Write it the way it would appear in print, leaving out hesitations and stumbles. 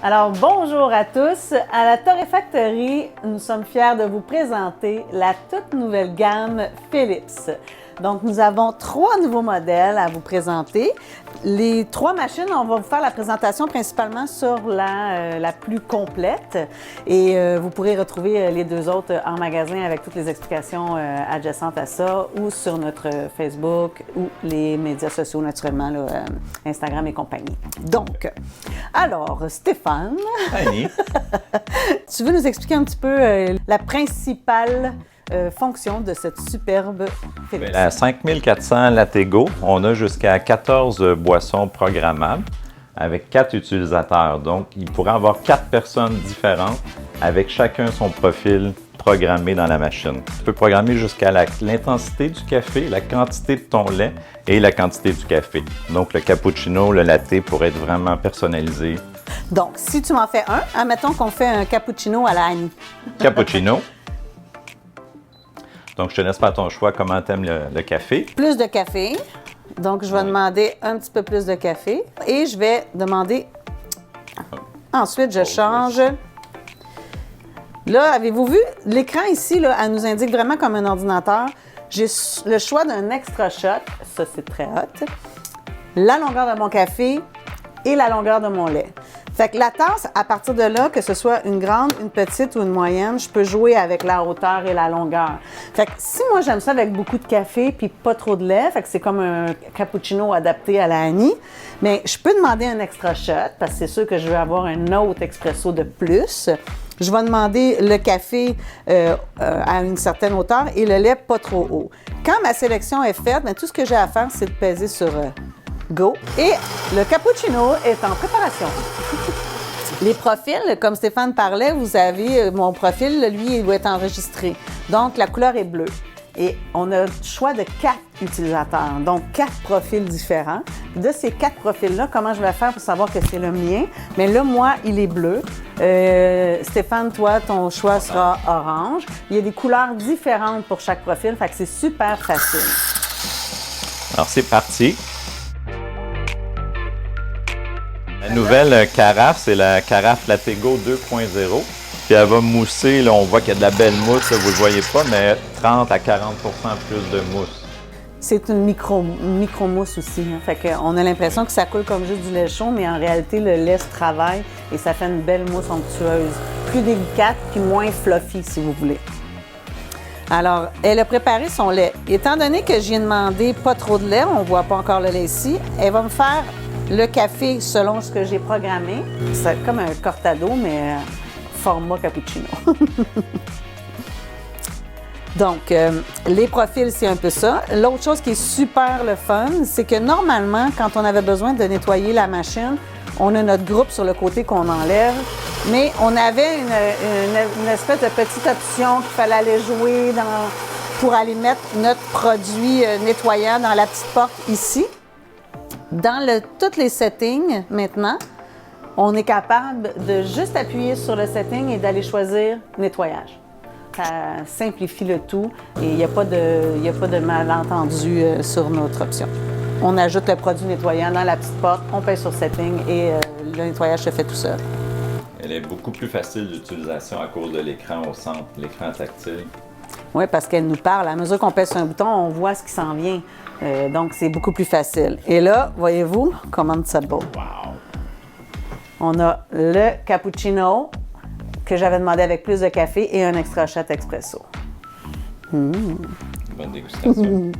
Alors, bonjour à tous. À la Torréfactory, nous sommes fiers de vous présenter la toute nouvelle gamme Philips. Donc, nous avons 3 nouveaux modèles à vous présenter. Les 3 machines, on va vous faire la présentation principalement sur la plus complète et vous pourrez retrouver les 2 autres en magasin avec toutes les explications adjacentes à ça ou sur notre Facebook ou les médias sociaux naturellement, là, Instagram et compagnie. Donc, alors, Stéphane, Annie. tu veux nous expliquer un petit peu la principale fonction de cette superbe Philips? La 5400 Latego, on a jusqu'à 14 boissons programmables avec 4 utilisateurs. Donc, il pourrait avoir 4 personnes différentes avec chacun son profil programmé dans la machine. Tu peux programmer jusqu'à l'intensité du café, la quantité de ton lait et la quantité du café. Donc, le cappuccino, le latte pourrait être vraiment personnalisé. Donc, si tu m'en fais un, admettons qu'on fait un cappuccino à la Annie. Cappuccino. Donc, je te laisse faire ton choix, comment tu aimes le café. Plus de café. Donc, je vais demander un petit peu plus de café. Et je vais demander... Ensuite, je change. Là, avez-vous vu? L'écran ici, là, elle nous indique vraiment comme un ordinateur. J'ai le choix d'un extra shot. Ça, c'est très hot. La longueur de mon café et la longueur de mon lait. Fait que la tasse, à partir de là, que ce soit une grande, une petite ou une moyenne, je peux jouer avec la hauteur et la longueur. Fait que si moi j'aime ça avec beaucoup de café puis pas trop de lait, fait que c'est comme un cappuccino adapté à la Annie, mais je peux demander un extra shot parce que c'est sûr que je veux avoir un autre expresso de plus. Je vais demander le café à une certaine hauteur et le lait pas trop haut. Quand ma sélection est faite, bien, tout ce que j'ai à faire, c'est de peser sur Go. Et le cappuccino est en préparation. Les profils, comme Stéphane parlait, vous avez mon profil, lui, il doit être enregistré. Donc, la couleur est bleue. Et on a le choix de 4 utilisateurs, donc 4 profils différents. De ces 4 profils-là, comment je vais faire pour savoir que c'est le mien? Bien là, moi, il est bleu. Stéphane, toi, ton choix sera orange. Il y a des couleurs différentes pour chaque profil, fait que c'est super facile. Alors, c'est parti. La nouvelle carafe, c'est la carafe Latego 2.0. Puis elle va mousser, là, on voit qu'il y a de la belle mousse, là, vous ne le voyez pas, mais 30 à 40 plus de mousse. C'est une micro-mousse aussi. Hein. Fait qu'on a l'impression que ça coule comme juste du lait chaud, mais en réalité, le lait se travaille et ça fait une belle mousse onctueuse. Plus délicate puis moins fluffy, si vous voulez. Alors, elle a préparé son lait. Étant donné que j'ai demandé pas trop de lait, on ne voit pas encore le lait ici, elle va me faire le café selon ce que j'ai programmé. C'est comme un cortado, mais format cappuccino. Donc, les profils, c'est un peu ça. L'autre chose qui est super le fun, c'est que normalement, quand on avait besoin de nettoyer la machine, on a notre groupe sur le côté qu'on enlève, mais on avait une espèce de petite option qu'il fallait aller jouer pour aller mettre notre produit nettoyant dans la petite porte ici. Dans tous les settings, maintenant, on est capable de juste appuyer sur le setting et d'aller choisir nettoyage. Ça simplifie le tout et il n'y a pas de malentendu sur notre option. On ajoute le produit nettoyant dans la petite porte, on pèse sur setting et le nettoyage se fait tout seul. Elle est beaucoup plus facile d'utilisation à cause de l'écran au centre, l'écran tactile. Oui, parce qu'elle nous parle. À mesure qu'on pèse sur un bouton, on voit ce qui s'en vient. Donc, c'est beaucoup plus facile. Et là, voyez-vous, comment ça beau. Wow! On a le cappuccino que j'avais demandé avec plus de café et un extra shot expresso. Bonne dégustation.